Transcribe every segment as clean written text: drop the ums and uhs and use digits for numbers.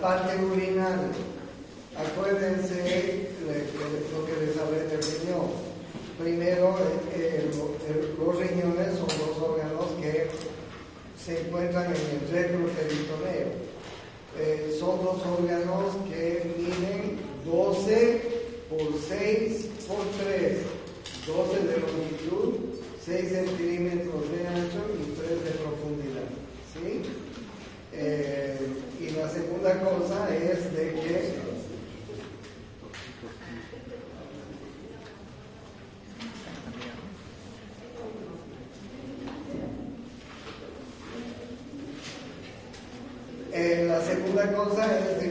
parte urinaria. Acuérdense lo que les hablé del riñón. Primero, los riñones son dos órganos que se encuentran en el retroperitoneo. Son dos órganos que miden 12 por 6 por 3, 12 de longitud, 6 centímetros de ancho y 3 de profundidad. ¿Sí? Y la segunda cosa es de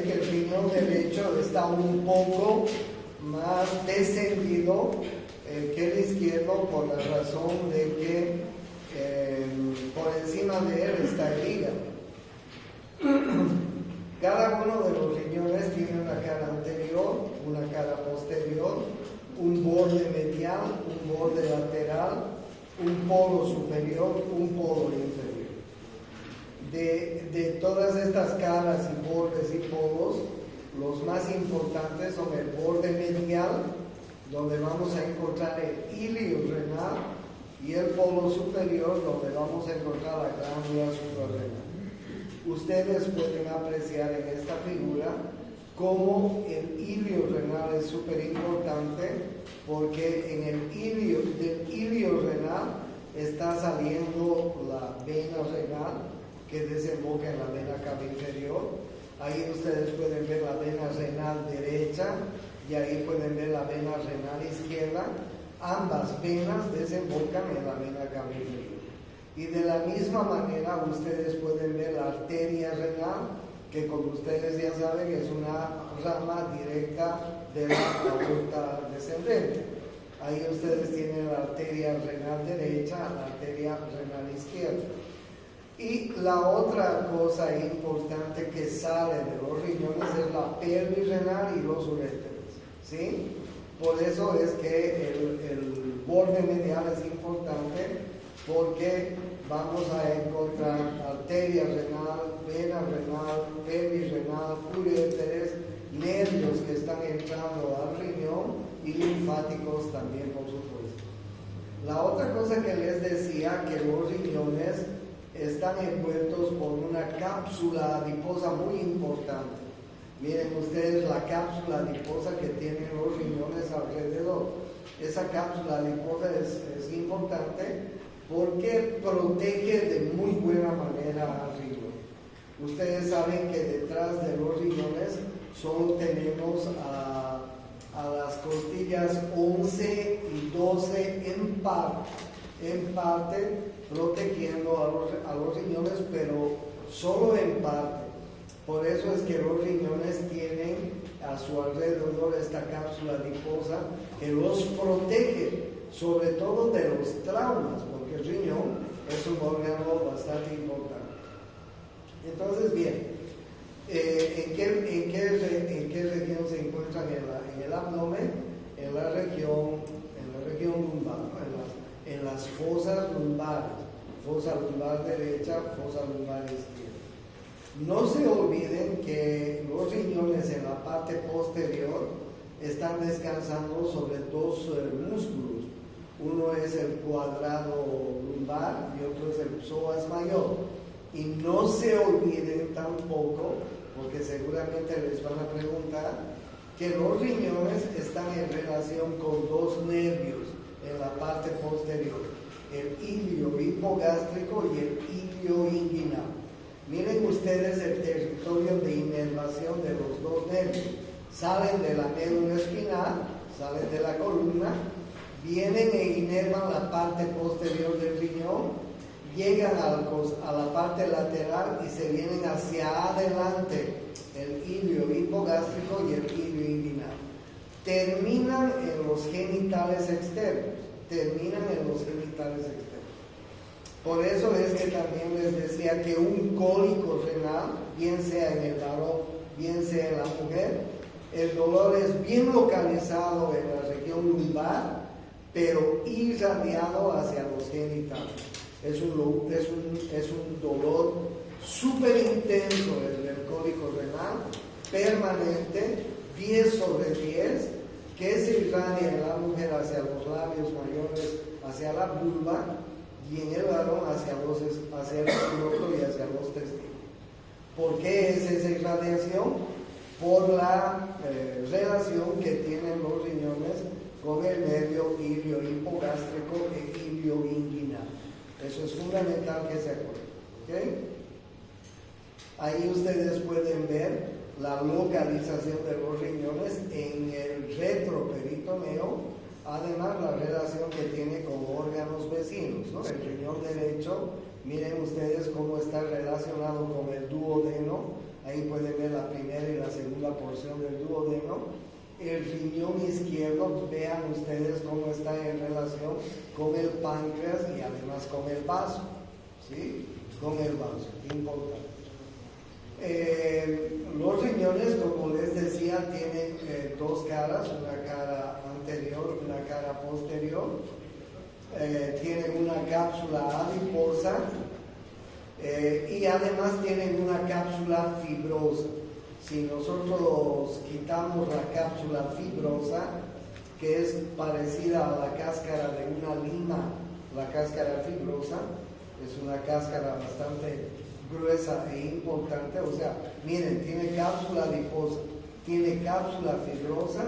que el riñón derecho está un poco más descendido que el izquierdo, por la razón de que por encima de él está el hígado. Cada uno de los riñones tiene una cara anterior, una cara posterior, un borde medial, un borde lateral, un polo superior, un polo inferior. De todas estas caras y bordes y polos, los más importantes son el borde medial, donde vamos a encontrar el ilio renal, y el polo superior, donde vamos a encontrar la glándula suprarrenal. Ustedes pueden apreciar en esta figura cómo el ilio renal es súper importante, porque en del ilio renal está saliendo la vena renal, que desemboca en la vena cava inferior. Ahí ustedes pueden ver la vena renal derecha y ahí pueden ver la vena renal izquierda. Ambas venas desembocan en la vena cava inferior. Y de la misma manera ustedes pueden ver la arteria renal, que como ustedes ya saben es una rama directa de la aorta descendente. Ahí ustedes tienen la arteria renal derecha, la arteria renal izquierda. Y la otra cosa importante que sale de los riñones es la pelvis renal y los uréteres, ¿sí? Por eso es que el borde medial es importante, porque vamos a encontrar arteria renal, vena renal, pelvis renal, uréteres, nervios que están entrando al riñón y linfáticos también, por supuesto. La otra cosa que les decía, que los riñones están envueltos por una cápsula adiposa muy importante. Miren ustedes la cápsula adiposa que tienen los riñones alrededor. Esa cápsula adiposa es importante porque protege de muy buena manera al riñón. Ustedes saben que detrás de los riñones solo tenemos a las costillas 11 y 12 en parte protegiendo a los riñones, pero solo en parte. Por eso es que los riñones tienen a su alrededor esta cápsula adiposa que los protege, sobre todo de los traumas, porque el riñón es un órgano bastante importante. Entonces, bien, ¿en qué región se encuentran en el abdomen? En la región lumbar, en las fosas lumbares, fosa lumbar derecha, fosa lumbar izquierda. No se olviden que los riñones en la parte posterior están descansando sobre dos músculos. Uno es el cuadrado lumbar y otro es el psoas mayor. Y no se olviden tampoco, porque seguramente les van a preguntar, que los riñones están en relación con dos nervios en la parte posterior, el ilio hipogástrico y el ilio inguinal. Miren ustedes el territorio de inervación de los dos nervios. Salen de la médula espinal, salen de la columna, vienen e inervan la parte posterior del riñón, llegan a la parte lateral y se vienen hacia adelante, el ilio hipogástrico y el ilio inguinal. Terminan en los genitales externos, Por eso es que también les decía que un cólico renal, bien sea en el varón, bien sea en la mujer, el dolor es bien localizado en la región lumbar, pero irradiado hacia los genitales. Es un dolor súper intenso el del cólico renal, permanente, 10 sobre 10, que se irradia en la mujer hacia los labios mayores, hacia la vulva, y en el varón hacia el escroto y hacia los testículos. ¿Por qué es esa irradiación? Por la relación que tienen los riñones con el nervio ilio hipogástrico e ilio inguinal. Eso es fundamental que se acuerden. ¿Okay? Ahí ustedes pueden ver la localización de los riñones en el retroperitoneo, además la relación que tiene con órganos vecinos, ¿no? El riñón derecho, miren ustedes cómo está relacionado con el duodeno. Ahí pueden ver la primera y la segunda porción del duodeno. El riñón izquierdo, vean ustedes cómo está en relación con el páncreas y además con el vaso, ¿sí? Con el vaso, importante. Los riñones, como les decía, tienen dos caras, una cara anterior, una cara posterior. Tienen una cápsula adiposa y además tienen una cápsula fibrosa. Si nosotros quitamos la cápsula fibrosa, que es parecida a la cáscara de una lima, la cáscara fibrosa, es una cáscara bastante gruesa e importante, o sea, miren, tiene cápsula adiposa, tiene cápsula fibrosa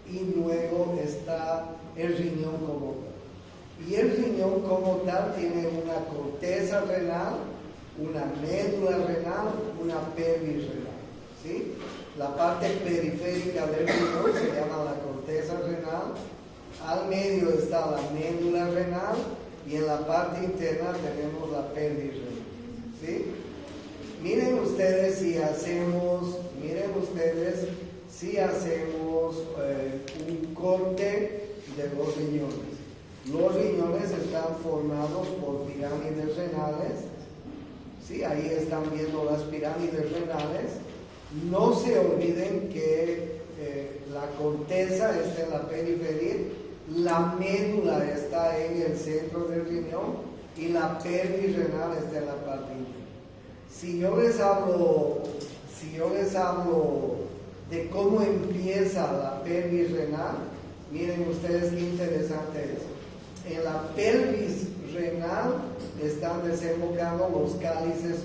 y luego está el riñón como tal. Y el riñón como tal tiene una corteza renal, una médula renal, una pelvis renal, ¿sí? La parte periférica del riñón se llama la corteza renal, al medio está la médula renal y en la parte interna tenemos la pelvis renal, ¿sí? Miren ustedes si hacemos un corte de los riñones. Los riñones están formados por pirámides renales. ¿Sí? Ahí están viendo las pirámides renales. No se olviden que la corteza está en la periferia, la médula está en el centro del riñón y la pelvis renal está en la parte interna. Si yo les hablo de cómo empieza la pelvis renal, miren ustedes qué interesante es. En la pelvis renal están desembocando los cálices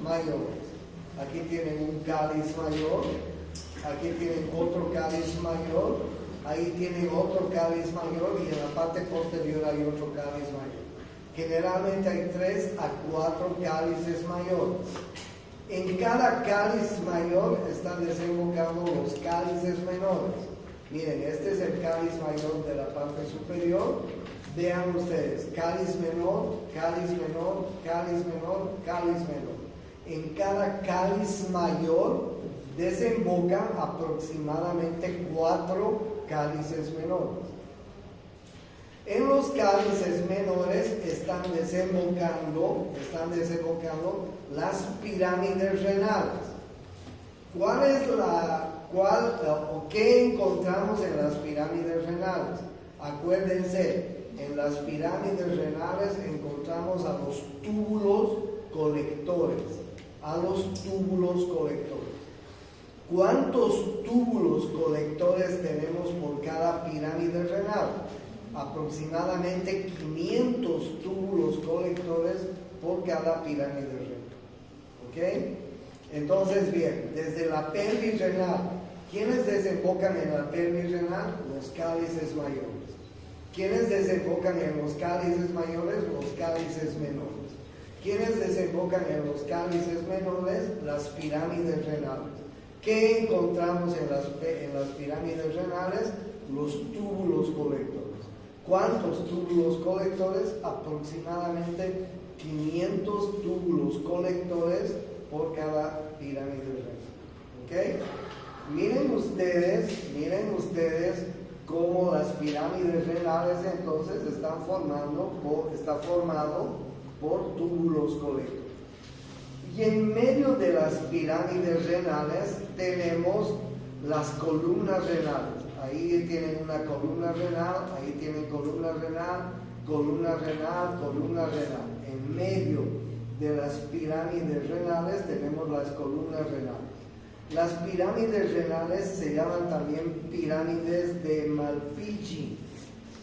mayores. Aquí tienen un cáliz mayor, aquí tienen otro cáliz mayor, ahí tienen otro cáliz mayor y en la parte posterior hay otro cáliz mayor. Generalmente hay 3 a 4 cálices mayores. En cada cáliz mayor están desembocando los cálices menores. Miren, este es el cáliz mayor de la parte superior. Vean ustedes, cáliz menor, cáliz menor, cáliz menor, cáliz menor. En cada cáliz mayor desembocan aproximadamente 4 cálices menores. En los cálices menores están desembocando las pirámides renales. ¿Qué encontramos en las pirámides renales? Acuérdense, en las pirámides renales encontramos a los túbulos colectores. ¿Cuántos túbulos colectores tenemos por cada pirámide renal? Aproximadamente 500 túbulos colectores por cada pirámide renal. ¿Ok? Entonces, bien, desde la pelvis renal, ¿quiénes desembocan en la pelvis renal? Los cálices mayores. ¿Quiénes desembocan en los cálices mayores? Los cálices menores. ¿Quiénes desembocan en los cálices menores? Las pirámides renales. ¿Qué encontramos en las pirámides renales? Los túbulos colectores. ¿Cuántos túbulos colectores? Aproximadamente 500 túbulos colectores por cada pirámide renal. ¿Ok? Miren ustedes cómo las pirámides renales entonces está formado por túbulos colectores. Y en medio de las pirámides renales tenemos las columnas renales. Ahí tienen una columna renal, ahí tienen columna renal, columna renal, columna renal. En medio de las pirámides renales tenemos las columnas renales. Las pirámides renales se llaman también pirámides de Malpighi.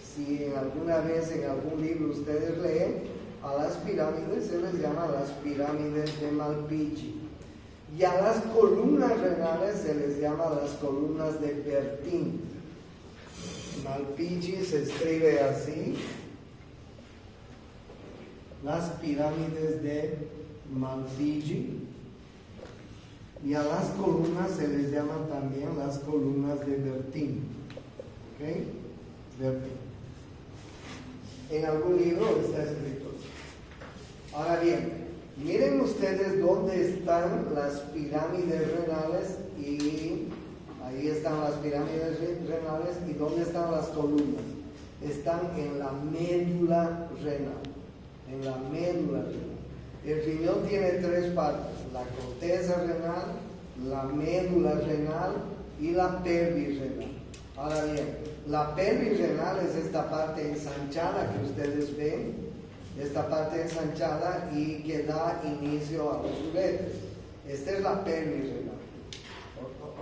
Si alguna vez en algún libro ustedes leen, a las pirámides se les llama las pirámides de Malpighi. Y a las columnas renales se les llama las columnas de Bertin. Malpighi se escribe así. Las pirámides de Malpighi. Y a las columnas se les llama también las columnas de Bertin. ¿Ok? Bertin. En algún libro está escrito. Ahora bien, miren ustedes dónde están las pirámides renales y ahí están las pirámides renales y dónde están las columnas. Están en la médula renal. En la médula renal. El riñón tiene tres partes: la corteza renal, la médula renal y la pelvis renal. Ahora bien, la pelvis renal es esta parte ensanchada que ustedes ven, esta parte ensanchada y que da inicio a los uretes. Esta es la pelvis renal.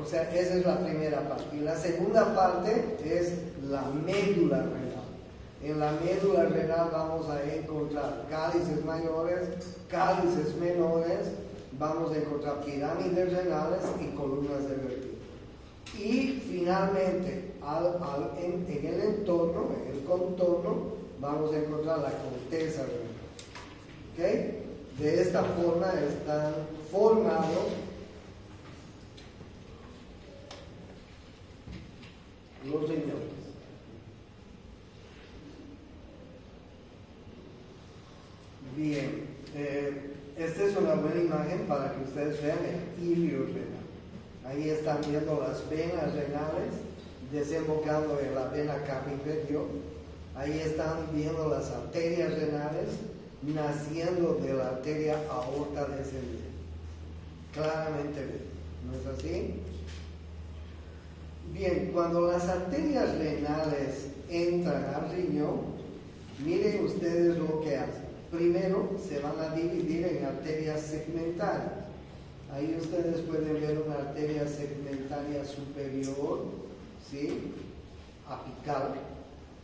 O sea, esa es la primera parte. Y la segunda parte es la médula renal. En la médula renal vamos a encontrar cálices mayores, cálices menores, vamos a encontrar pirámides renales y columnas de Bertin. Y finalmente, en el entorno, en el contorno, vamos a encontrar la corteza renal. ¿Ok? De esta forma están formados los riñones. Bien, esta es una buena imagen para que ustedes vean el ilio renal. Ahí están viendo las venas renales desembocando en la vena cava inferior. Ahí están viendo las arterias renales naciendo de la arteria aorta descendente. Claramente, ¿no es así? Bien, cuando las arterias renales entran al riñón, miren ustedes lo que hacen. Primero se van a dividir en arterias segmentarias. Ahí ustedes pueden ver una arteria segmentaria superior, ¿sí? Apical.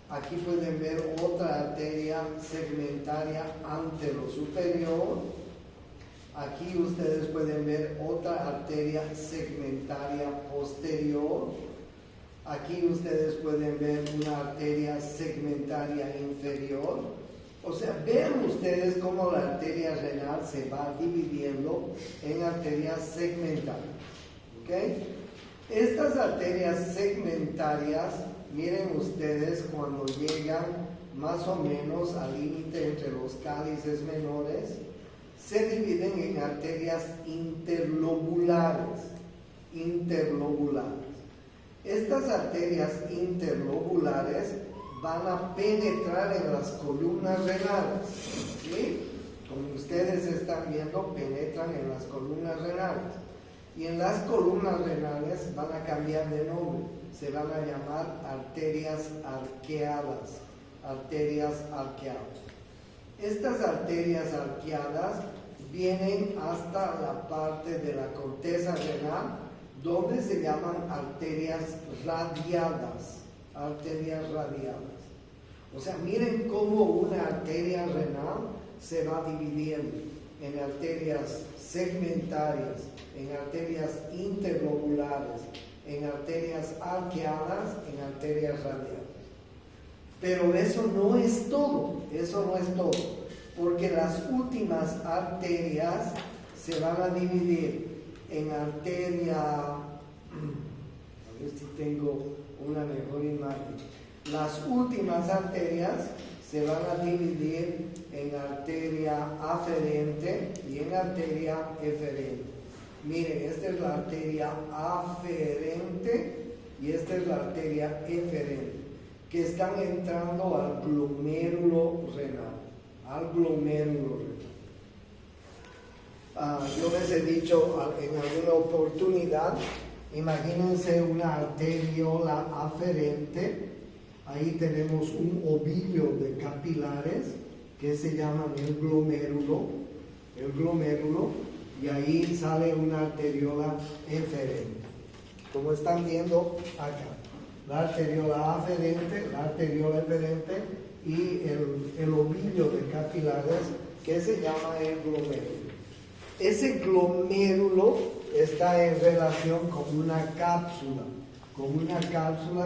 Aquí pueden ver otra arteria segmentaria anterosuperior. Aquí ustedes pueden ver otra arteria segmentaria posterior. Aquí ustedes pueden ver una arteria segmentaria inferior. O sea, vean ustedes cómo la arteria renal se va dividiendo en arterias segmentarias. ¿Ok? Estas arterias segmentarias, miren ustedes cuando llegan más o menos al límite entre los cálices menores, se dividen en arterias interlobulares. Estas arterias interlobulares van a penetrar en las columnas renales. ¿Sí? Como ustedes están viendo, penetran en las columnas renales. Y en las columnas renales van a cambiar de nombre. Se van a llamar arterias arqueadas. Arterias arqueadas. Estas arterias arqueadas vienen hasta la parte de la corteza renal, donde se llaman arterias radiadas. Arterias radiadas. O sea, miren cómo una arteria renal se va dividiendo en arterias segmentarias, en arterias interlobulares, en arterias arqueadas, en arterias radiales. Pero eso no es todo, porque las últimas arterias se van a dividir en arteria, a ver si tengo una mejor imagen. Las últimas arterias se van a dividir en arteria aferente y en arteria eferente. Miren, esta es la arteria aferente y esta es la arteria eferente, que están entrando al glomérulo renal. Yo les he dicho en alguna oportunidad, imagínense una arteriola aferente. Ahí tenemos un ovillo de capilares que se llaman el glomérulo. el glomérulo, y ahí sale una arteriola eferente. Como están viendo acá, la arteriola aferente, la arteriola eferente y el ovillo de capilares que se llama el glomérulo. Ese glomérulo está en relación con una cápsula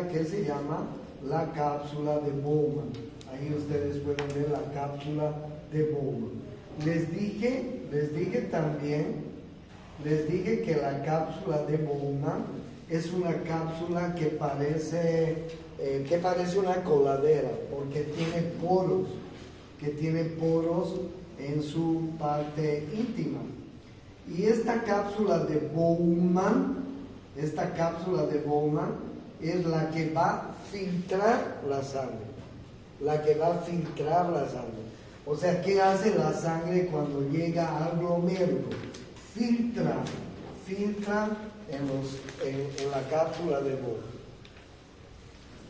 que se llama la cápsula de Bowman. Ahí ustedes pueden ver la cápsula de Bowman. Les dije que la cápsula de Bowman es una cápsula que parece una coladera, porque tiene poros en su parte íntima. Y esta cápsula de Bowman es la que va a filtrar la sangre. O sea, ¿qué hace la sangre cuando llega al glomérulo? Filtra en la cápsula de Bowman.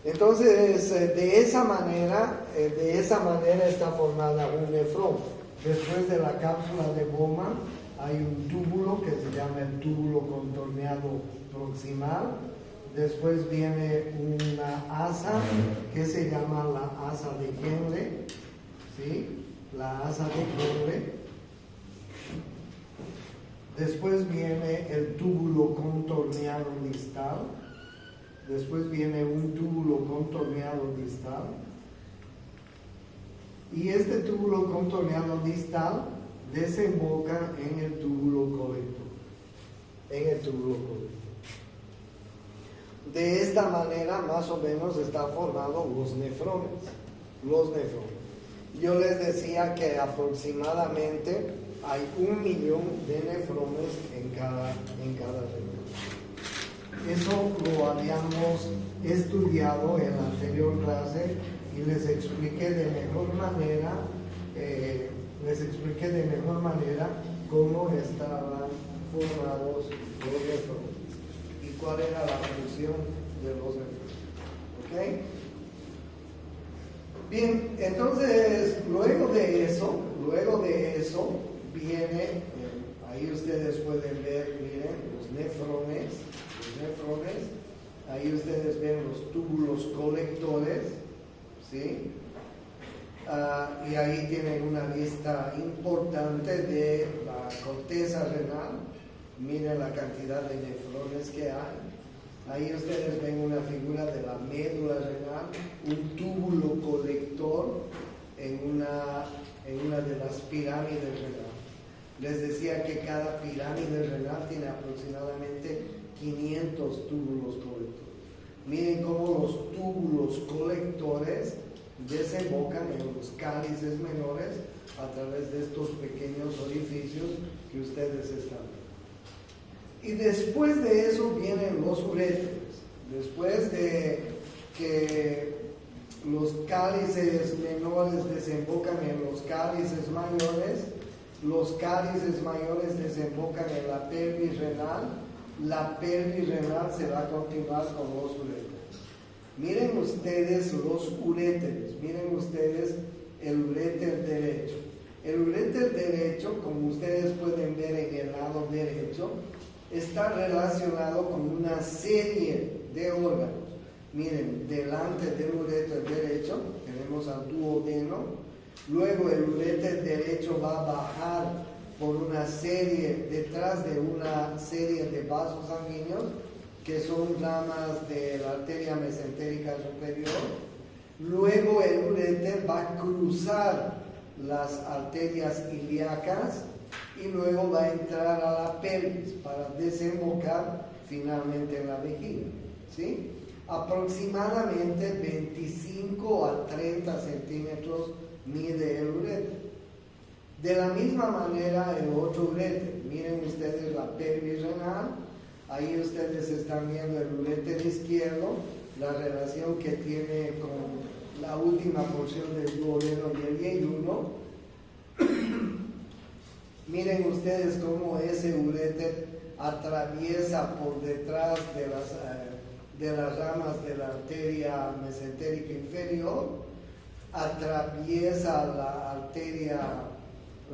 Entonces, de esa manera está formada un nefrón. Después de la cápsula de Bowman hay un túbulo que se llama el túbulo contorneado proximal. Después viene una asa que se llama la asa de Henle, ¿sí? La asa de Henle. Después viene el túbulo contorneado distal. Después viene un túbulo contorneado distal. Y este túbulo contorneado distal desemboca en el túbulo colector. De esta manera, más o menos, está formado los nefrones. Yo les decía que aproximadamente hay 1 millón de nefrones en cada riñón. Eso lo habíamos estudiado en la anterior clase y les expliqué de mejor manera cómo estaban formados los nefrones y cuál era la función de los nefrones. ¿Ok? Bien, entonces luego de eso viene, ahí ustedes pueden ver, miren, los nefrones, ahí ustedes ven los túbulos colectores, ¿sí? Y ahí tienen una lista importante de la corteza renal. Miren la cantidad de nefrones que hay. Ahí ustedes ven una figura de la médula renal, un túbulo colector en una de las pirámides renales. Les decía que cada pirámide renal tiene aproximadamente 500 túbulos colectores. Miren cómo los túbulos colectores desembocan en los cálices menores a través de estos pequeños orificios que ustedes están viendo. Y después de eso vienen los uréteres. Después de que los cálices menores desembocan en los cálices mayores desembocan en la pelvis renal. La pelvis renal se va a continuar con los uréteres. Miren ustedes los uréteres, miren ustedes el uréter derecho. El uréter derecho, como ustedes pueden ver en el lado derecho, está relacionado con una serie de órganos. Miren, delante del uréter derecho tenemos al duodeno. Luego el uréter derecho va a bajar por detrás de una serie de vasos sanguíneos que son ramas de la arteria mesentérica superior. Luego el uréter va a cruzar las arterias ilíacas y luego va a entrar a la pelvis para desembocar finalmente en la vejiga, ¿sí? Aproximadamente 25 a 30 centímetros mide el uréter. De la misma manera el otro uréter, miren ustedes la pelvis renal, ahí ustedes están viendo el uréter izquierdo, la relación que tiene con la última porción del duodeno y el yeyuno. Miren ustedes cómo ese uréter atraviesa por detrás de las ramas de la arteria mesentérica inferior, atraviesa la arteria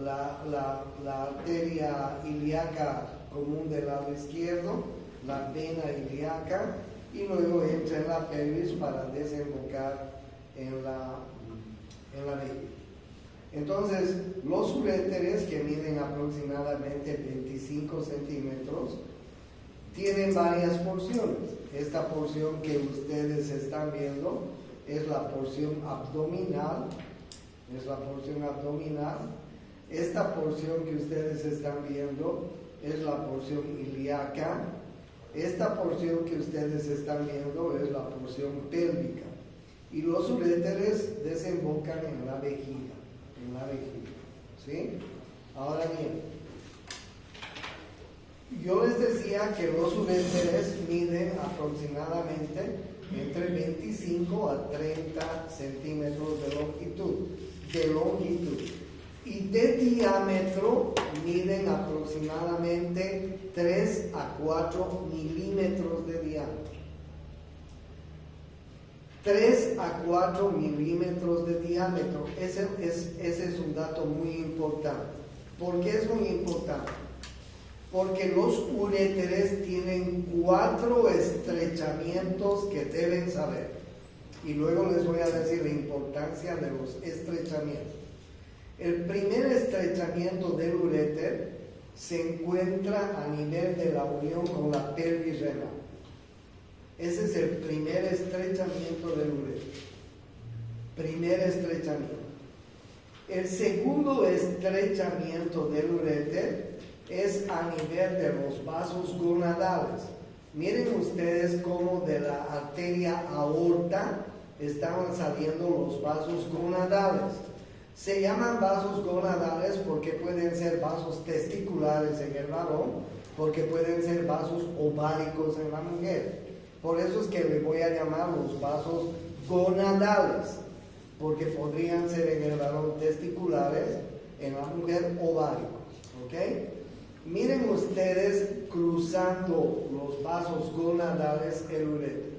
la arteria ilíaca común del lado izquierdo, la vena ilíaca, y luego entra en la pelvis para desembocar en la vejiga. Entonces, los uréteres, que miden aproximadamente 25 centímetros, tienen varias porciones. Esta porción que ustedes están viendo es la porción abdominal. Esta porción que ustedes están viendo es la porción ilíaca. Esta porción que ustedes están viendo es la porción pélvica. Y los uréteres desembocan en la vejiga. ¿Sí? Ahora bien, yo les decía que los uréteres miden aproximadamente entre 25 a 30 centímetros de longitud. Y de diámetro miden aproximadamente 3 a 4 milímetros de diámetro. 3 a 4 milímetros de diámetro. Ese es un dato muy importante. ¿Por qué es muy importante? Porque los uréteres tienen 4 estrechamientos que deben saber. Y luego les voy a decir la importancia de los estrechamientos. El primer estrechamiento del uréter se encuentra a nivel de la unión con la pelvis renal. Ese es el primer estrechamiento del uréter. El segundo estrechamiento del uréter es a nivel de los vasos gonadales. Miren ustedes cómo de la arteria aorta estaban saliendo los vasos gonadales. Se llaman vasos gonadales porque pueden ser vasos testiculares en el varón, porque pueden ser vasos ováricos en la mujer. Por eso es que le voy a llamar los vasos gonadales, porque podrían ser en el varón testiculares, en la mujer ováricos. ¿Ok? Miren ustedes cruzando los vasos gonadales el uréter.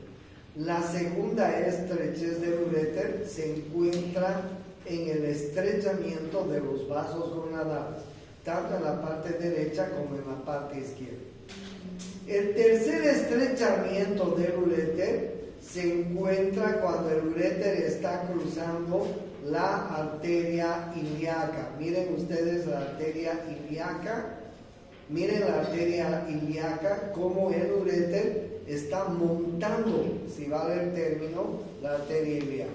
La segunda estrechez del uréter se encuentra en el estrechamiento de los vasos gonadales, tanto en la parte derecha como en la parte izquierda. El tercer estrechamiento del uréter se encuentra cuando el uréter está cruzando la arteria ilíaca. Miren ustedes la arteria ilíaca. Miren la arteria ilíaca, como el uréter está montando, si vale el término, la arteria ilíaca.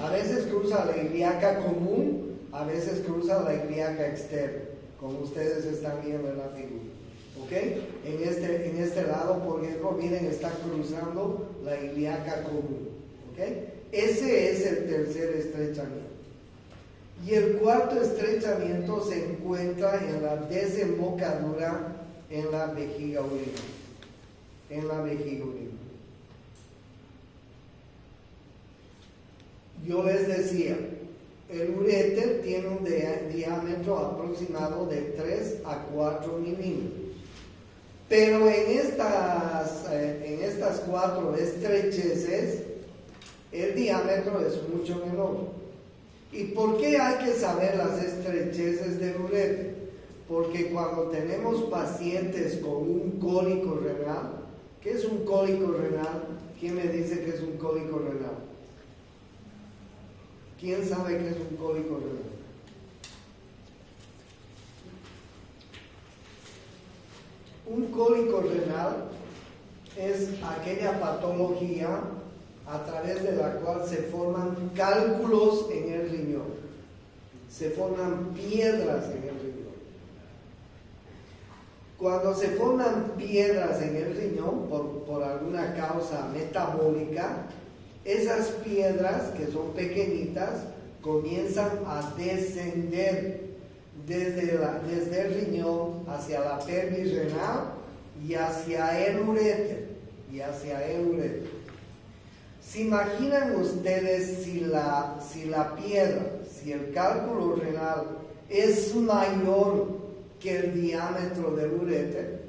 A veces cruza la ilíaca común, a veces cruza la ilíaca externa, como ustedes están viendo en la figura. ¿Ok? En este lado, por ejemplo, miren, está cruzando la ilíaca común. ¿Ok? Ese es el tercer estrechamiento. Y el cuarto estrechamiento se encuentra en la desembocadura en la vejiga urinaria. Yo les decía, el uréter tiene un diámetro aproximado de 3 a 4 milímetros. Pero en estas 4 estrecheces, el diámetro es mucho menor. ¿Y por qué hay que saber las estrecheces del uréter? Porque cuando tenemos pacientes con un cólico renal, ¿qué es un cólico renal? ¿Quién me dice que es un cólico renal? ¿Quién sabe qué es un cólico renal? Un cólico renal es aquella patología a través de la cual se forman cálculos en el riñón, se forman piedras en el riñón. Cuando se forman piedras en el riñón por alguna causa metabólica, esas piedras, que son pequeñitas, comienzan a descender desde el riñón hacia la pelvis renal y hacia el uréter. ¿Se imaginan ustedes si la piedra, si el cálculo renal es mayor que el diámetro del uréter?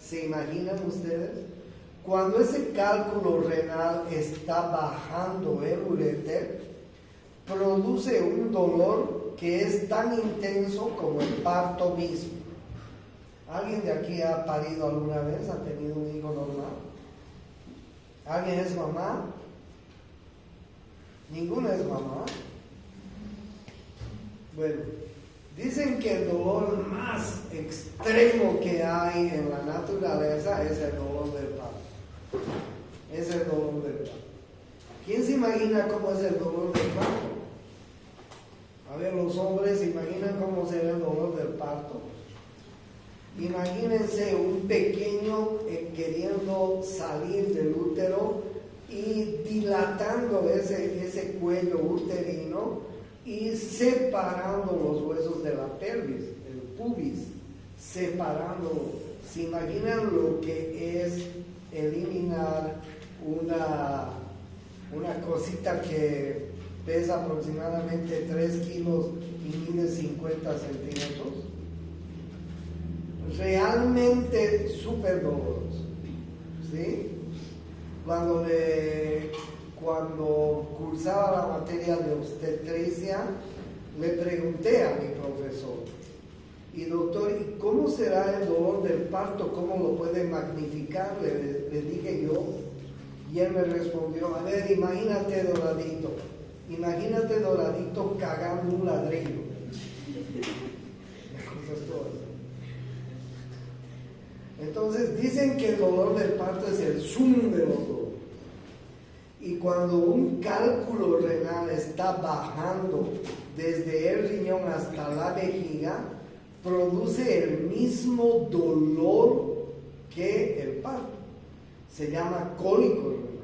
¿Se imaginan ustedes? Cuando ese cálculo renal está bajando el uréter, produce un dolor que es tan intenso como el parto mismo. ¿Alguien de aquí ha parido alguna vez? ¿Ha tenido un hijo normal? ¿Alguien es mamá? ¿Ninguna es mamá? Bueno, dicen que el dolor más extremo que hay en la naturaleza es el dolor del parto. Es el dolor del parto. ¿Quién se imagina cómo es el dolor del parto? A ver, los hombres, ¿se imaginan cómo será el dolor del parto? Imagínense un pequeño queriendo salir del útero y dilatando ese cuello uterino y separando los huesos de la pelvis, el pubis, separándolo. ¿Se imaginan lo que es eliminar una cosita que pesa aproximadamente 3 kilos y mide 50 centímetros? Realmente súper doloroso, ¿sí? Cuando cursaba la materia de obstetricia, le pregunté a mi profesor, y doctor, ¿y cómo será el dolor del parto? ¿Cómo lo puede magnificar? Le dije yo, y él me respondió, a ver, imagínate Doradito cagando un ladrillo. Entonces dicen que el dolor del parto es el sum de los dolores. Y cuando un cálculo renal está bajando desde el riñón hasta la vejiga, produce el mismo dolor que el parto. Se llama cólico renal.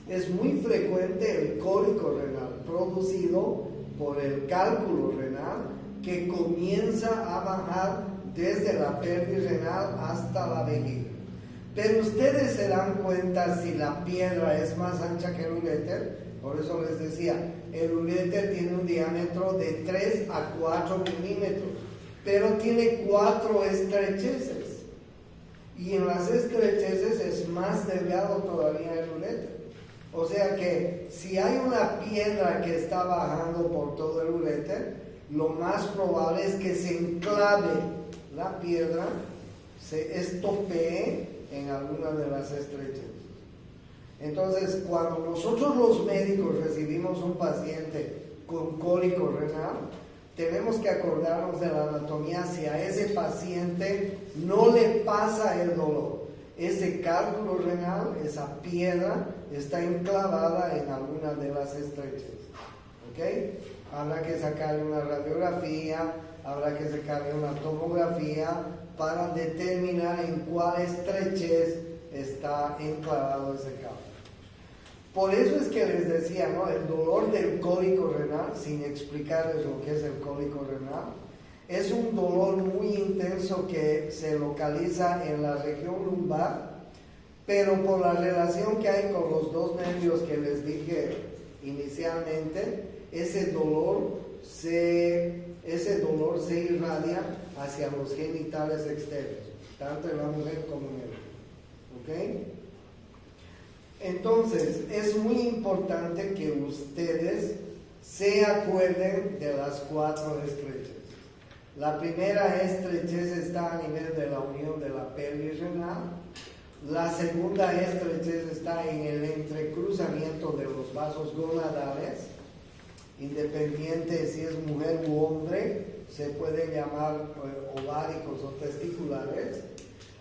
Es muy frecuente el cólico renal producido por el cálculo renal que comienza a bajar desde la pelvis renal hasta la vejiga. Pero ustedes se dan cuenta si la piedra es más ancha que el uréter. Por eso les decía, el uréter tiene un diámetro de 3 a 4 milímetros, pero tiene 4 estrecheces. Y en las estrecheces es más delgado todavía el uréter. O sea que si hay una piedra que está bajando por todo el uréter, lo más probable es que se enclave la piedra, se estopee en alguna de las estrecheces. Entonces, cuando nosotros los médicos recibimos un paciente con cólico renal, tenemos que acordarnos de la anatomía si a ese paciente no le pasa el dolor. Ese cálculo renal, esa piedra, está enclavada en alguna de las estrecheces. ¿Ok? Habrá que sacarle una radiografía, habrá que sacarle una tomografía para determinar en cuál estrechez está enclavado ese cálculo. Por eso es que les decía, ¿no? El dolor del cólico renal, sin explicarles lo que es el cólico renal, es un dolor muy intenso que se localiza en la región lumbar, pero por la relación que hay con los dos nervios que les dije inicialmente, ese dolor se irradia hacia los genitales externos, tanto en la mujer como en el hombre. ¿Ok? Entonces, es muy importante que ustedes se acuerden de las 4 estrecheces. La primera estrechez está a nivel de la unión de la pelvis renal. La segunda estrechez está en el entrecruzamiento de los vasos gonadales. Independiente si es mujer u hombre, se pueden llamar ováricos o testiculares.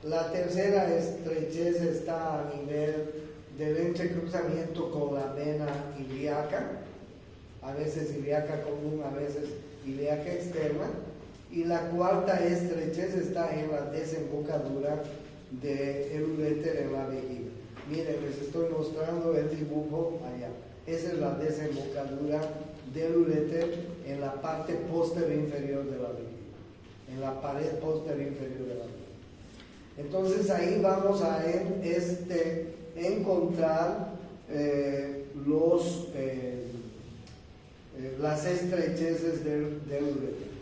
La tercera estrechez está a nivel del entrecruzamiento con la vena ilíaca, a veces ilíaca común, a veces ilíaca externa. Y la cuarta estrechez está en la desembocadura del uréter en la vejiga. Miren, les estoy mostrando el dibujo allá. Esa es la desembocadura del uréter en la parte posterior inferior de la vejiga, en la pared posterior inferior de la vejiga. Entonces ahí vamos a encontrar las estrecheces del uréter.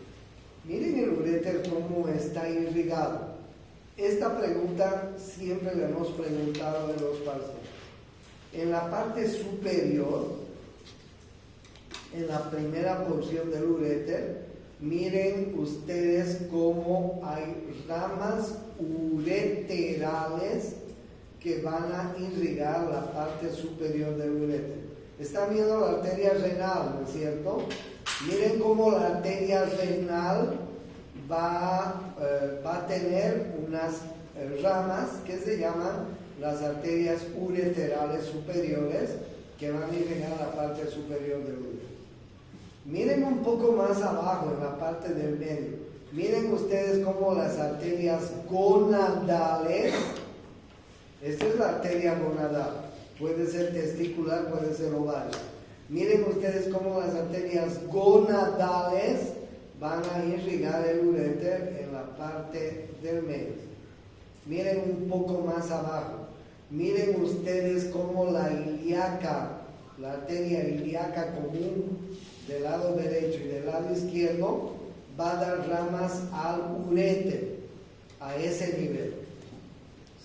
Miren el uréter cómo está irrigado. Esta pregunta siempre le hemos preguntado a los pacientes. En la parte superior en la primera porción del uréter, miren ustedes cómo hay ramas ureterales que van a irrigar la parte superior del uréter. Están viendo la arteria renal, ¿no es cierto? Miren cómo la arteria renal va a tener unas ramas que se llaman las arterias ureterales superiores, que van a irrigar la parte superior del útero. Miren un poco más abajo, en la parte del medio. Miren ustedes cómo las arterias gonadales, esta es la arteria gonadal, puede ser testicular, puede ser ovario. Miren ustedes cómo las arterias gonadales van a irrigar el uréter en la parte del medio. Miren un poco más abajo. Miren ustedes cómo la ilíaca, la arteria ilíaca común del lado derecho y del lado izquierdo va a dar ramas al uréter, a ese nivel.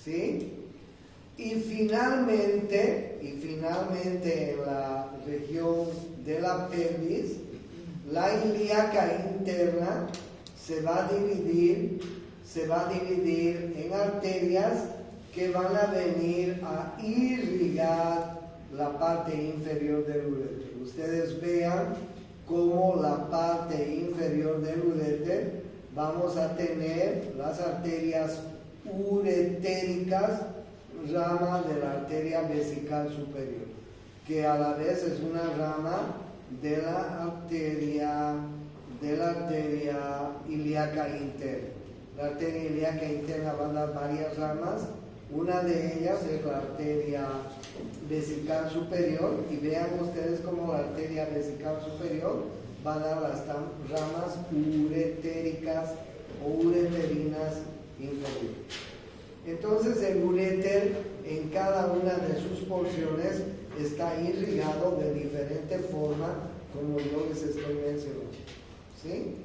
¿Sí? Y finalmente en la región de la pelvis, la ilíaca interna se va a dividir en arterias que van a venir a irrigar la parte inferior del uréter. Ustedes vean cómo la parte inferior del uréter vamos a tener las arterias uretéricas, rama de la arteria vesical superior, que a la vez es una rama de la arteria ilíaca interna. La arteria ilíaca interna va a dar varias ramas. Una de ellas es la arteria vesical superior, y vean ustedes cómo la arteria vesical superior va a dar las ramas uretéricas o ureterinas inferiores. Entonces el uréter en cada una de sus porciones está irrigado de diferente forma, como yo les estoy mencionando. ¿Sí?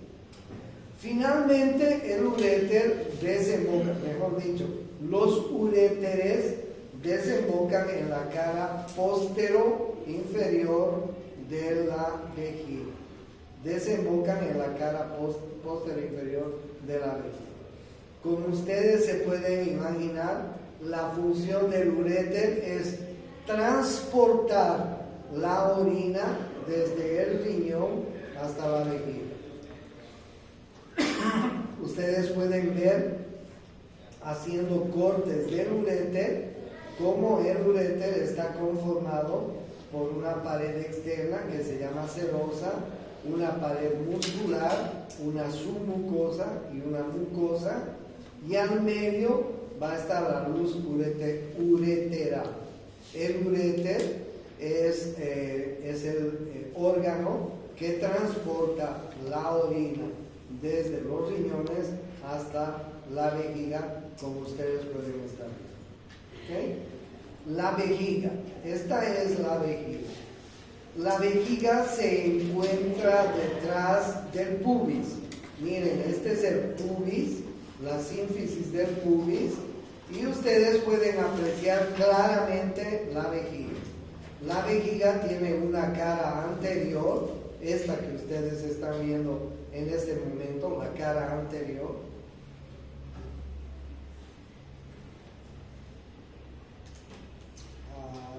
Finalmente el uréter desemboca, mejor dicho, los uréteres desembocan en la cara postero inferior de la vejiga. Desembocan en la cara postero inferior de la vejiga. Como ustedes se pueden imaginar, la función del uréter es transportar la orina desde el riñón hasta la vejiga. Ustedes pueden ver, haciendo cortes del uréter, cómo el uréter está conformado por una pared externa que se llama serosa, una pared muscular, una submucosa y una mucosa, y al medio va a estar la luz ureteral. El uréter es el órgano que transporta la orina desde los riñones hasta la vejiga, como ustedes pueden estar viendo. ¿Okay? La vejiga, esta es la vejiga. La vejiga se encuentra detrás del pubis. Miren, este es el pubis, la sínfisis del pubis, y ustedes pueden apreciar claramente la vejiga. La vejiga tiene una cara anterior, esta que ustedes están viendo en este momento, la cara anterior.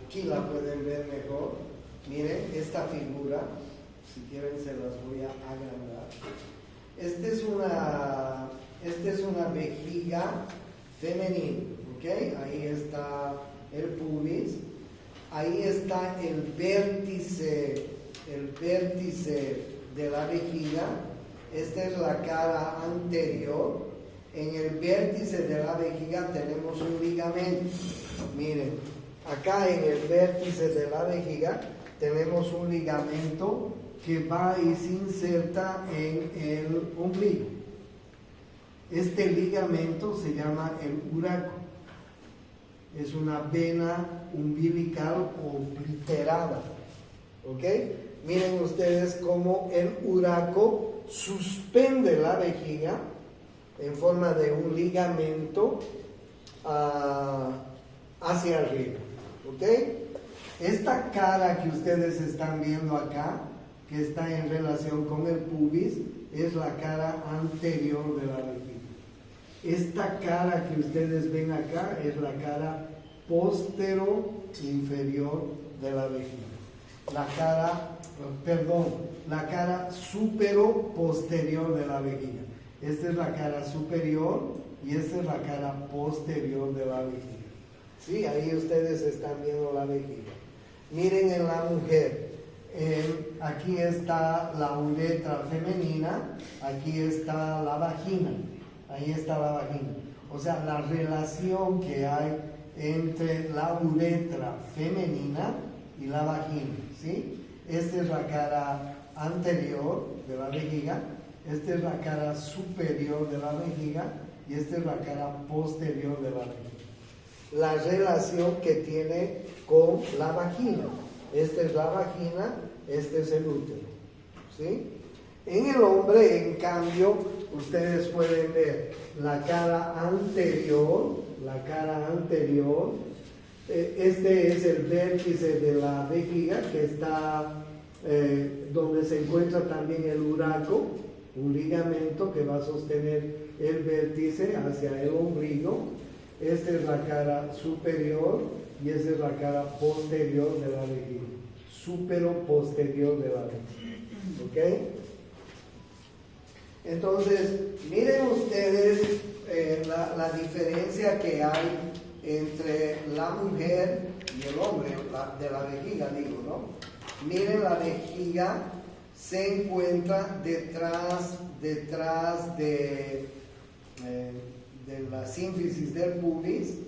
Aquí la pueden ver mejor. Miren esta figura, si quieren se las voy a agrandar. Esta es una vejiga femenina, ¿ok? Ahí está el pubis, ahí está el vértice de la vejiga. Esta es la cara anterior. En el vértice de la vejiga tenemos un ligamento. Miren, acá en el vértice de la vejiga tenemos un ligamento que va y se inserta en el ombligo. Este ligamento se llama el uraco. Es una vena umbilical obliterada. ¿Ok? Miren ustedes cómo el uraco suspende la vejiga en forma de un ligamento hacia arriba. ¿Ok? Esta cara que ustedes están viendo acá, que está en relación con el pubis es la cara anterior de la vejiga. Esta cara que ustedes ven acá es la cara postero-inferior de la vejiga. La cara supero-posterior de la vejiga. Esta es la cara superior y esta es la cara posterior de la vejiga. Sí, ahí ustedes están viendo la vejiga. Miren en la mujer. Aquí está la uretra femenina, aquí está la vagina, ahí está la vagina. O sea, la relación que hay entre la uretra femenina y la vagina, ¿sí? Esta es la cara anterior de la vejiga, esta es la cara superior de la vejiga y esta es la cara posterior de la vejiga. La relación que tiene con la vagina. Esta es la vagina, este es el útero, ¿sí? En el hombre, en cambio, ustedes pueden ver la cara anterior, este es el vértice de la vejiga que está donde se encuentra también el uraco, un ligamento que va a sostener el vértice hacia el ombligo. Esta es la cara superior y esta es la cara posterior de la vejiga, supero-posterior de la vejiga, ¿ok? Entonces, miren ustedes la diferencia que hay entre la mujer y el hombre, de la vejiga, digo, ¿no? Miren, la vejiga se encuentra detrás de la sínfisis del pubis.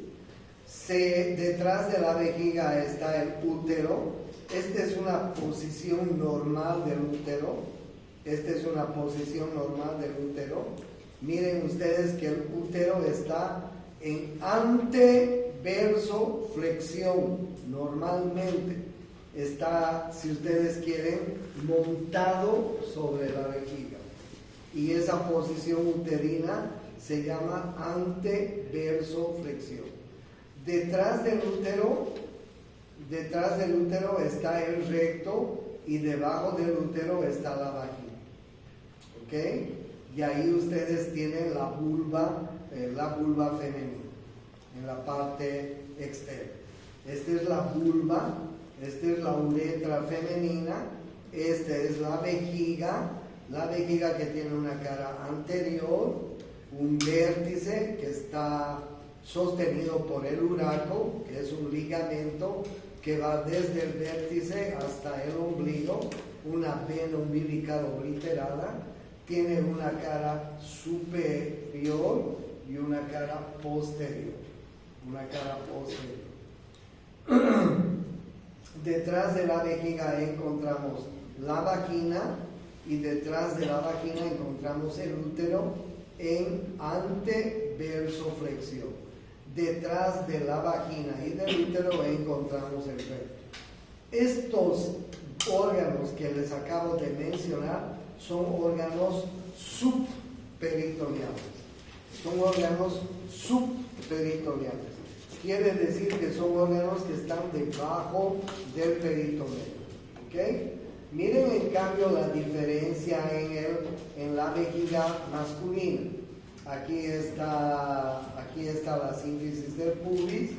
Detrás de la vejiga está el útero. Esta es una posición normal del útero. Miren ustedes que el útero está en anteversoflexión, normalmente. Está, si ustedes quieren, montado sobre la vejiga. Y esa posición uterina se llama anteversoflexión. Detrás del útero está el recto y debajo del útero está la vagina. ¿Ok? Y ahí ustedes tienen la vulva femenina en la parte externa. Esta es la vulva, esta es la uretra femenina, esta es la vejiga que tiene una cara anterior, un vértice que está sostenido por el uraco, que es un ligamento que va desde el vértice hasta el ombligo, una vena umbilical obliterada, tiene una cara superior y una cara posterior. Detrás de la vejiga encontramos la vagina y detrás de la vagina encontramos el útero en anteversoflexión. Detrás de la vagina y del útero encontramos el recto. Estos órganos que les acabo de mencionar son órganos subperitoneales. Quiere decir que son órganos que están debajo del peritoneo. ¿Ok? Miren en cambio la diferencia en la vejiga masculina. Aquí está la sínfisis del pubis,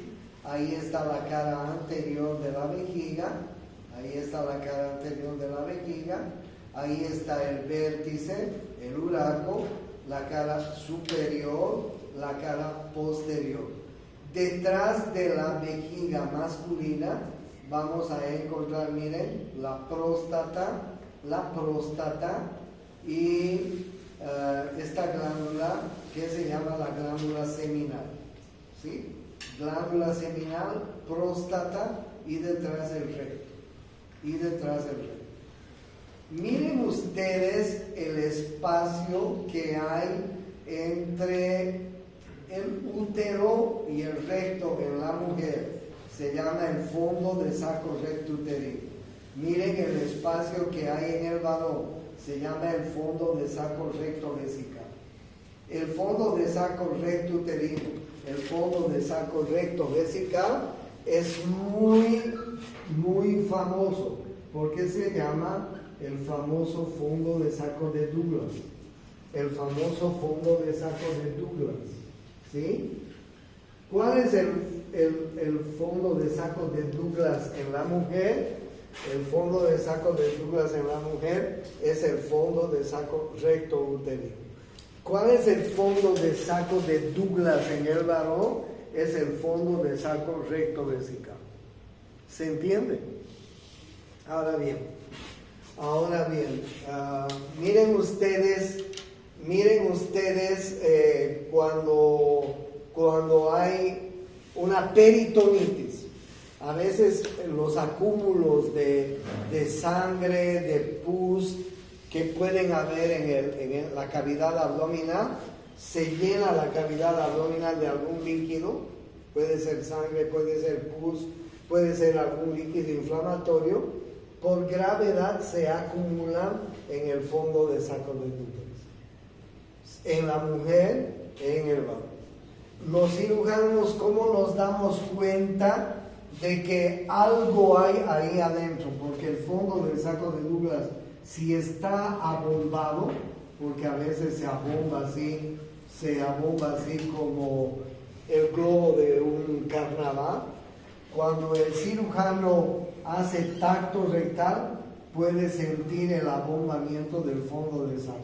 ahí está la cara anterior de la vejiga, ahí está el vértice, el uraco, la cara superior, la cara posterior. Detrás de la vejiga masculina vamos a encontrar, miren, la próstata y esta glándula que se llama la glándula seminal, ¿sí? Glándula seminal, próstata y detrás el recto. Miren ustedes el espacio que hay entre el útero y el recto en la mujer. Se llama el fondo de saco recto uterino. Miren el espacio que hay en el varón. Se llama el fondo de saco recto vesical. El fondo de saco recto uterino, el fondo de saco recto vesical es muy famoso porque se llama el famoso fondo de saco de Douglas. El famoso fondo de saco de Douglas. ¿Sí? ¿Cuál es el fondo de saco de Douglas en la mujer? El fondo de saco de Douglas en la mujer es el fondo de saco recto uterino. ¿Cuál es el fondo de saco de Douglas en el varón? Es el fondo de saco recto vesical. ¿Se entiende? Ahora bien, miren ustedes cuando hay una peritonitis, a veces los acúmulos de sangre, de pus que pueden haber en la cavidad abdominal, se llena la cavidad abdominal de algún líquido, puede ser sangre, puede ser pus, puede ser algún líquido inflamatorio, por gravedad se acumulan en el fondo de saco de Douglas. En la mujer, en el varón. Los cirujanos, ¿cómo nos damos cuenta de que algo hay ahí adentro? Porque el fondo del saco de Douglas, si está abombado, porque a veces se abomba así como el globo de un carnaval, cuando el cirujano hace tacto rectal, puede sentir el abombamiento del fondo del saco.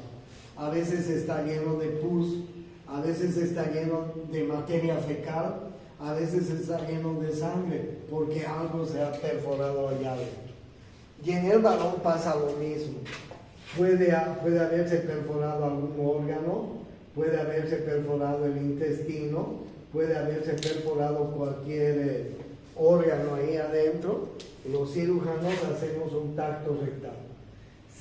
A veces está lleno de pus, a veces está lleno de materia fecal, a veces está lleno de sangre, porque algo se ha perforado allá adentro. Y en el varón pasa lo mismo. Puede haberse perforado algún órgano, puede haberse perforado el intestino, puede haberse perforado cualquier órgano ahí adentro. Los cirujanos hacemos un tacto rectal.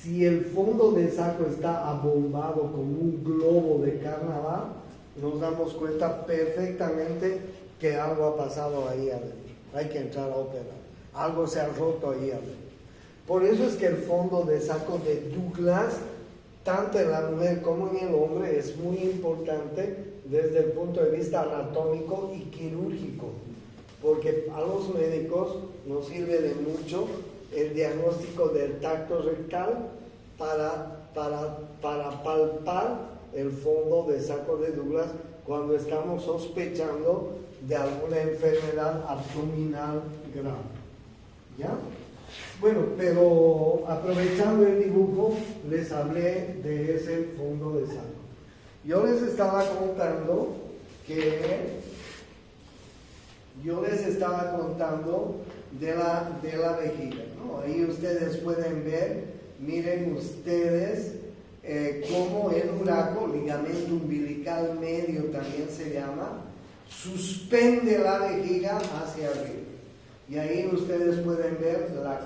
Si el fondo del saco está abombado como un globo de carnaval, nos damos cuenta perfectamente que algo ha pasado ahí adentro. Hay que entrar a operar. Algo se ha roto ahí adentro. Por eso es que el fondo de saco de Douglas, tanto en la mujer como en el hombre, es muy importante desde el punto de vista anatómico y quirúrgico. Porque a los médicos nos sirve de mucho el diagnóstico del tacto rectal para palpar el fondo de saco de Douglas cuando estamos sospechando de alguna enfermedad abdominal grave. ¿Ya? Bueno, pero aprovechando el dibujo, les hablé de ese fondo de saco. Yo les estaba contando de la vejiga, ¿no? Ahí ustedes pueden ver, miren ustedes, cómo el uraco, ligamento umbilical medio también se llama, suspende la vejiga hacia arriba. Y ahí ustedes pueden ver la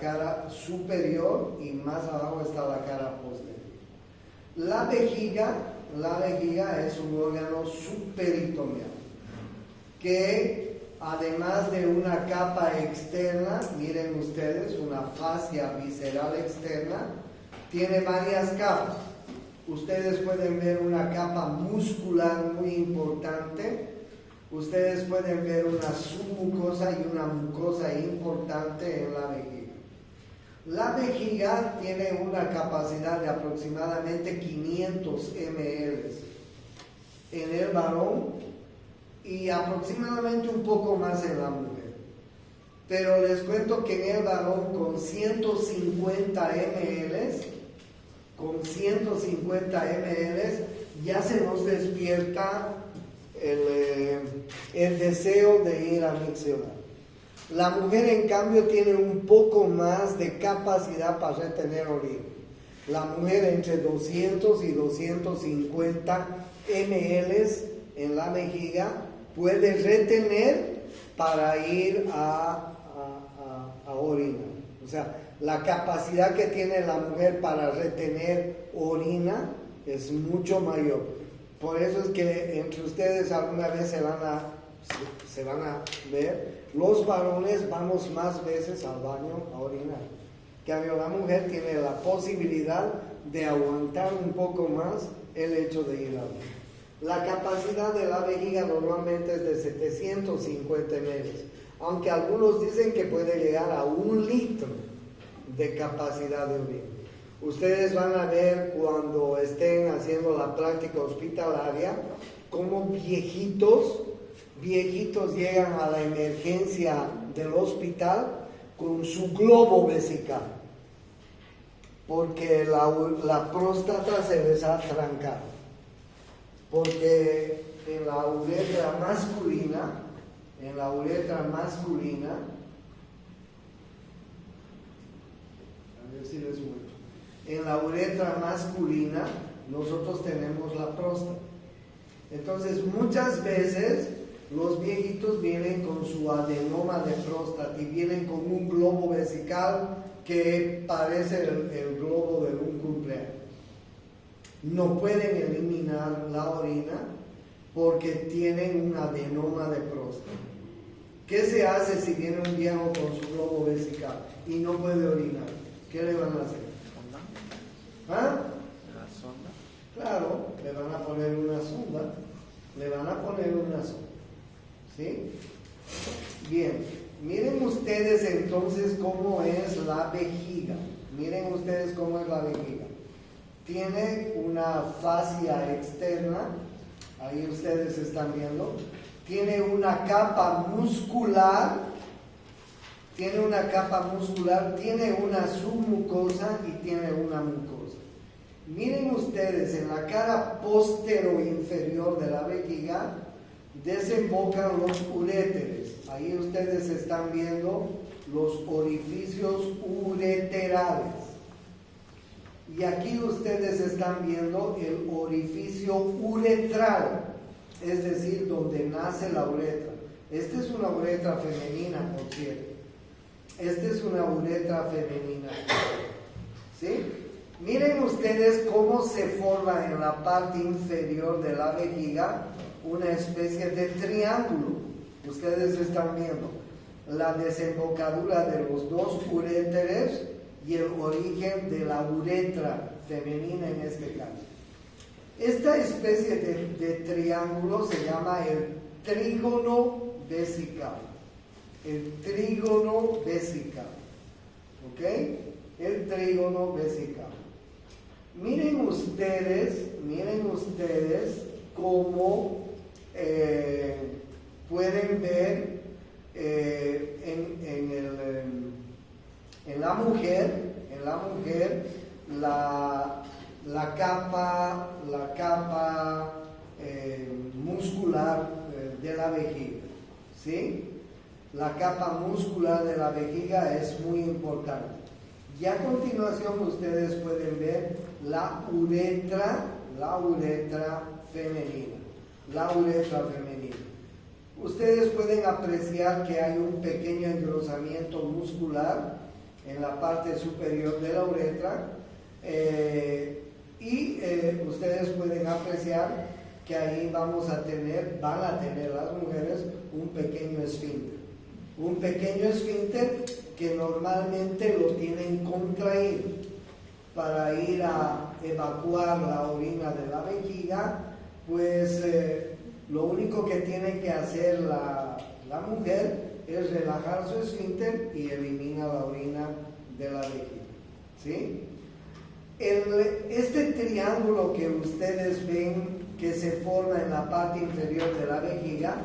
cara superior y más abajo está la cara posterior. La vejiga es un órgano subperitoneal que además de una capa externa, miren ustedes, una fascia visceral externa, tiene varias capas. Ustedes pueden ver una capa muscular muy importante. Ustedes pueden ver una submucosa y una mucosa importante en la vejiga. La vejiga tiene una capacidad de aproximadamente 500 ml en el varón y aproximadamente un poco más en la mujer. Pero les cuento que en el varón con 150 ml ya se nos despierta el deseo de ir a miccionar. La mujer en cambio tiene un poco más de capacidad para retener orina. La mujer entre 200 y 250 ml en la vejiga puede retener para ir a orinar. O sea, la capacidad que tiene la mujer para retener orina es mucho mayor. Por eso es que entre ustedes alguna vez se van a ver, los varones vamos más veces al baño a orinar. En cambio, la mujer tiene la posibilidad de aguantar un poco más el hecho de ir al baño. La capacidad de la vejiga normalmente es de 750 ml, aunque algunos dicen que puede llegar a 1 litro de capacidad de orina. Ustedes van a ver cuando estén haciendo la práctica hospitalaria cómo viejitos llegan a la emergencia del hospital con su globo vesical, porque la próstata se les ha trancado, porque en la uretra masculina, a ver si les muestro, en la uretra masculina nosotros tenemos la próstata. Entonces muchas veces los viejitos vienen con su adenoma de próstata y vienen con un globo vesical que parece el globo de un cumpleaños. No pueden eliminar la orina porque tienen un adenoma de próstata. ¿Qué se hace si viene un viejo con su globo vesical y no puede orinar? ¿Qué le van a hacer? ¿Ah? ¿La sonda? Claro, le van a poner una sonda. ¿Sí? Bien, miren ustedes entonces cómo es la vejiga. Tiene una fascia externa, ahí ustedes están viendo. Tiene una capa muscular, tiene una submucosa y tiene una mucosa. Miren ustedes, en la cara postero inferior de la vejiga desembocan los uréteres. Ahí ustedes están viendo los orificios ureterales. Y aquí ustedes están viendo el orificio uretral, es decir, donde nace la uretra. Esta es una uretra femenina, por cierto. ¿Sí? Miren ustedes cómo se forma en la parte inferior de la vejiga una especie de triángulo. Ustedes están viendo la desembocadura de los dos uréteres y el origen de la uretra femenina en este caso. Esta especie de triángulo se llama el trígono vesical. El trígono vesical. ¿Ok? El trígono vesical. Miren ustedes cómo pueden ver en la mujer la capa muscular de la vejiga, ¿sí? La capa muscular de la vejiga es muy importante. Y a continuación ustedes pueden ver la uretra femenina. Ustedes pueden apreciar que hay un pequeño engrosamiento muscular en la parte superior de la uretra y ustedes pueden apreciar que ahí van a tener las mujeres un pequeño esfínter que normalmente lo tienen contraído para ir a evacuar la orina de la vejiga. Pues lo único que tiene que hacer la mujer es relajar su esfínter y elimina la orina de la vejiga, ¿sí? Este triángulo que ustedes ven que se forma en la parte inferior de la vejiga,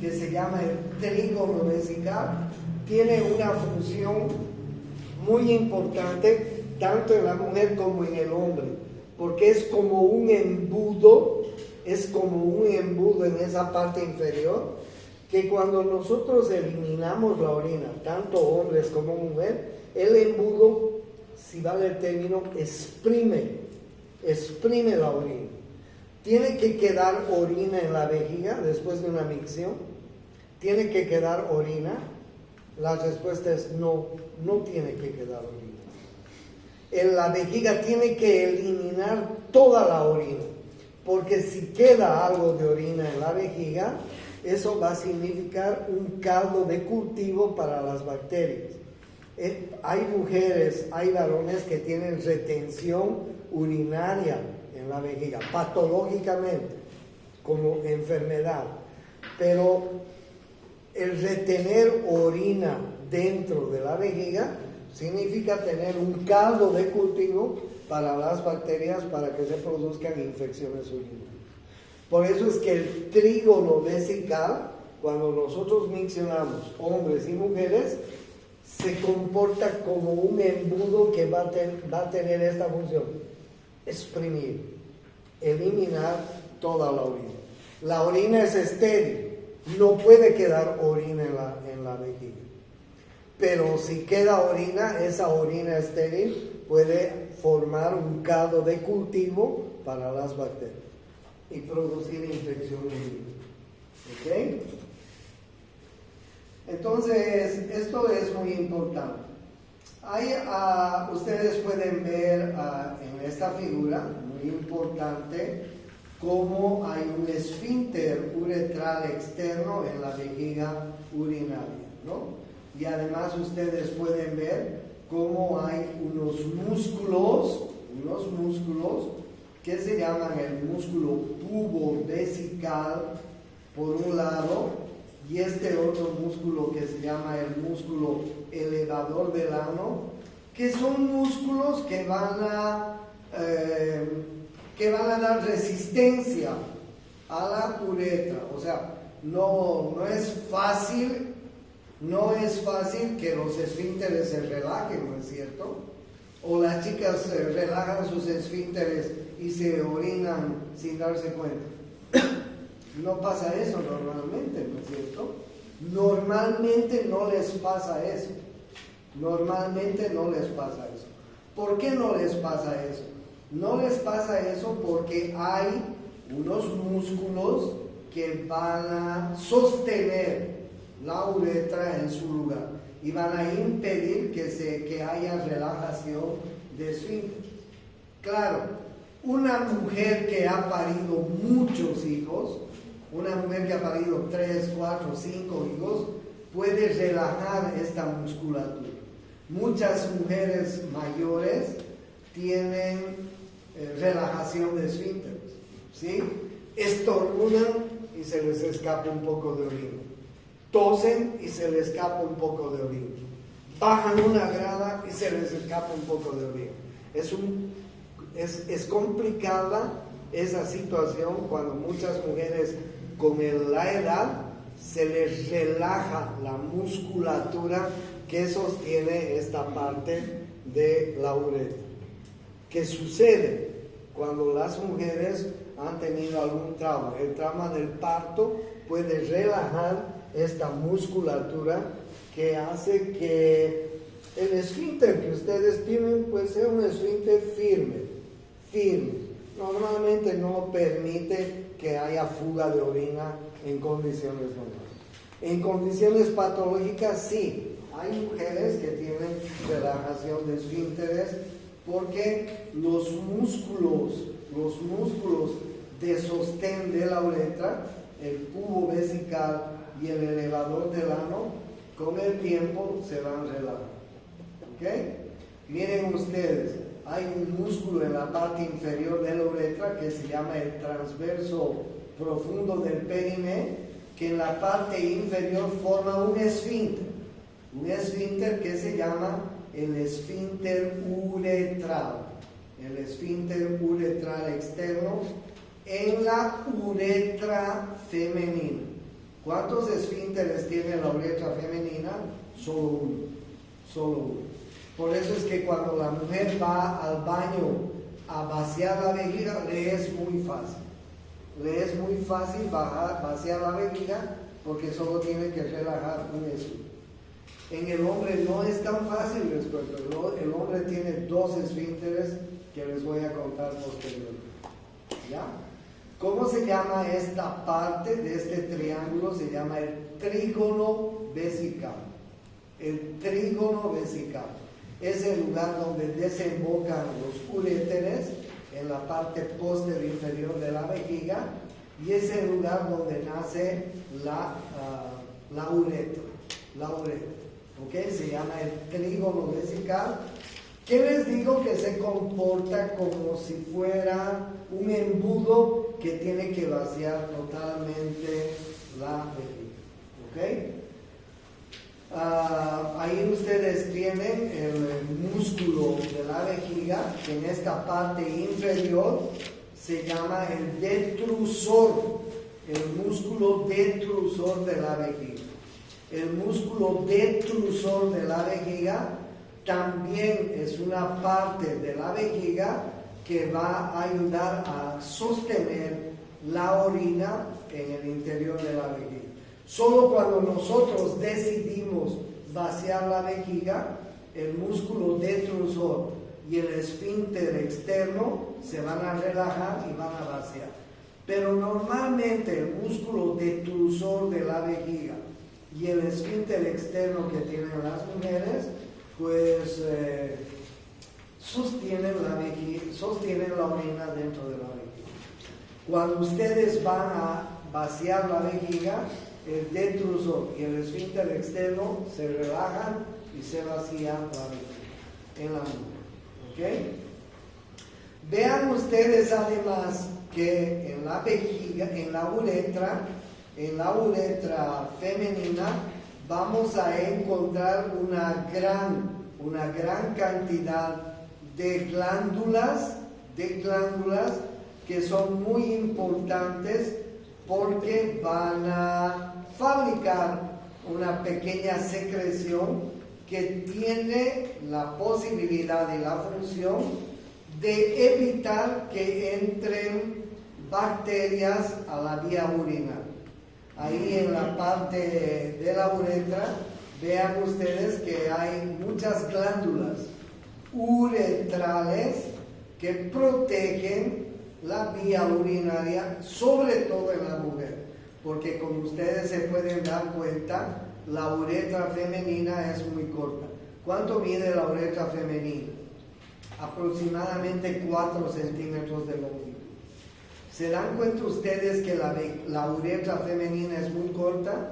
que se llama el trígono vesical, tiene una función muy importante tanto en la mujer como en el hombre, porque es como un embudo en esa parte inferior, que cuando nosotros eliminamos la orina, tanto hombres como mujer, el embudo, si vale el término, exprime la orina. ¿Tiene que quedar orina en la vejiga después de una micción? ¿Tiene que quedar orina? La respuesta es no tiene que quedar orina. La vejiga tiene que eliminar toda la orina, porque si queda algo de orina en la vejiga, eso va a significar un caldo de cultivo para las bacterias. Hay varones que tienen retención urinaria en la vejiga, patológicamente, como enfermedad. Pero el retener orina dentro de la vejiga Significa tener un caldo de cultivo para las bacterias para que se produzcan infecciones urinarias. Por eso es que el trígono vesical, cuando nosotros miccionamos hombres y mujeres, se comporta como un embudo que va a tener esta función: exprimir, eliminar toda la orina. La orina es estéril, no puede quedar orina en la vejiga. Pero si queda orina, esa orina estéril puede formar un caldo de cultivo para las bacterias y producir infección urinaria. ¿Ok? Entonces, esto es muy importante. Ustedes pueden ver en esta figura, muy importante, cómo hay un esfínter uretral externo en la vejiga urinaria, ¿no? Y además ustedes pueden ver cómo hay unos músculos que se llaman el músculo pubovesical por un lado, y este otro músculo que se llama el músculo elevador del ano, que son músculos que van a dar resistencia a la uretra. O sea, no es fácil que los esfínteres se relajen, ¿no es cierto? O las chicas relajan sus esfínteres y se orinan sin darse cuenta. No pasa eso normalmente, ¿no es cierto? Normalmente no les pasa eso. ¿Por qué no les pasa eso? No les pasa eso porque hay unos músculos que van a sostener la uretra en su lugar y van a impedir que haya relajación de esfínter. Claro, una mujer que ha parido muchos hijos, una mujer que ha parido 3, 4, 5 hijos, puede relajar esta musculatura. Muchas mujeres mayores tienen relajación de esfínteres, ¿sí? Estornudan y se les escapa un poco de orina. Tosen y se les escapa un poco de orina. Bajan una grada y se les escapa un poco de orina. Es complicada esa situación cuando muchas mujeres con la edad se les relaja la musculatura que sostiene esta parte de la uretra. ¿Qué sucede cuando las mujeres han tenido algún trauma? El trauma del parto puede relajar esta musculatura que hace que el esfínter que ustedes tienen pues sea un esfínter firme. Normalmente no permite que haya fuga de orina en condiciones normales. En condiciones patológicas sí, hay mujeres que tienen relajación de esfínteres porque los músculos de sostén de la uretra, el cubo vesical y el elevador del ano, con el tiempo se van relajando. ¿Ok? Miren ustedes, hay un músculo en la parte inferior de la uretra que se llama el transverso profundo del périneo, que en la parte inferior forma un esfínter que se llama el esfínter uretral, externo en la uretra femenina. ¿Cuántos esfínteres tiene la uretra femenina? Solo uno. Por eso es que cuando la mujer va al baño a vaciar la vejiga, le es muy fácil vaciar la vejiga porque solo tiene que relajar un esfínter. En el hombre no es tan fácil, el hombre tiene 2 esfínteres que les voy a contar posteriormente. ¿Ya? ¿Cómo se llama esta parte de este triángulo? Se llama el trígono vesical. El trígono vesical es el lugar donde desembocan los uréteres en la parte posterior inferior de la vejiga, y es el lugar donde nace la uretra. ¿Okay? Se llama el trígono vesical, que les digo que se comporta como si fuera un embudo que tiene que vaciar totalmente la vejiga. ¿Ok? Ahí ustedes tienen en esta parte inferior, se llama el detrusor, el músculo detrusor de la vejiga. El músculo detrusor de la vejiga también es una parte de la vejiga que va a ayudar a sostener la orina en el interior de la vejiga. Solo cuando nosotros decidimos vaciar la vejiga, el músculo detrusor y el esfínter externo se van a relajar y van a vaciar. Pero normalmente el músculo detrusor de la vejiga y el esfínter externo que tienen las mujeres, pues sostienen la orina dentro de la vejiga. Cuando ustedes van a vaciar la vejiga, el detrusor y el esfínter externo se relajan y se vacía la vejiga en la mujer. ¿Ok? Vean ustedes además que en la vejiga, en la uretra femenina, vamos a encontrar una gran cantidad de glándulas que son muy importantes porque van a fabricar una pequeña secreción que tiene la posibilidad y la función de evitar que entren bacterias a la vía urinaria. Ahí en la parte de la uretra, vean ustedes que hay muchas glándulas uretrales que protegen la vía urinaria, sobre todo en la mujer, porque como ustedes se pueden dar cuenta, la uretra femenina es muy corta. ¿Cuánto mide la uretra femenina? Aproximadamente 4 centímetros de longitud. ¿Se dan cuenta ustedes que la uretra femenina es muy corta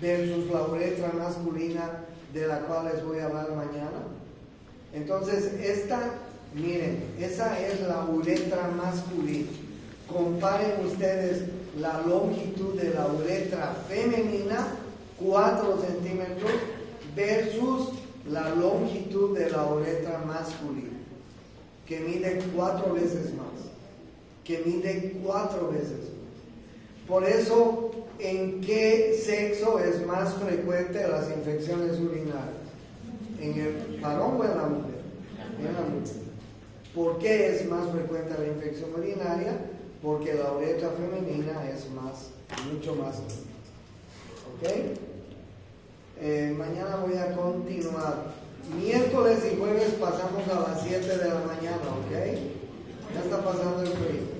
versus la uretra masculina, de la cual les voy a hablar mañana? Entonces, miren, esa es la uretra masculina. Comparen ustedes la longitud de la uretra femenina, 4 centímetros, versus la longitud de la uretra masculina, que mide 4 veces más. Por eso, ¿en qué sexo es más frecuente las infecciones urinarias? ¿En el varón o en la mujer? En la mujer. ¿Por qué es más frecuente la infección urinaria? Porque la uretra femenina es mucho más grande. ¿Ok? Mañana voy a continuar. Miércoles y jueves pasamos a las 7 de la mañana, ¿ok? Ya está pasando el frío.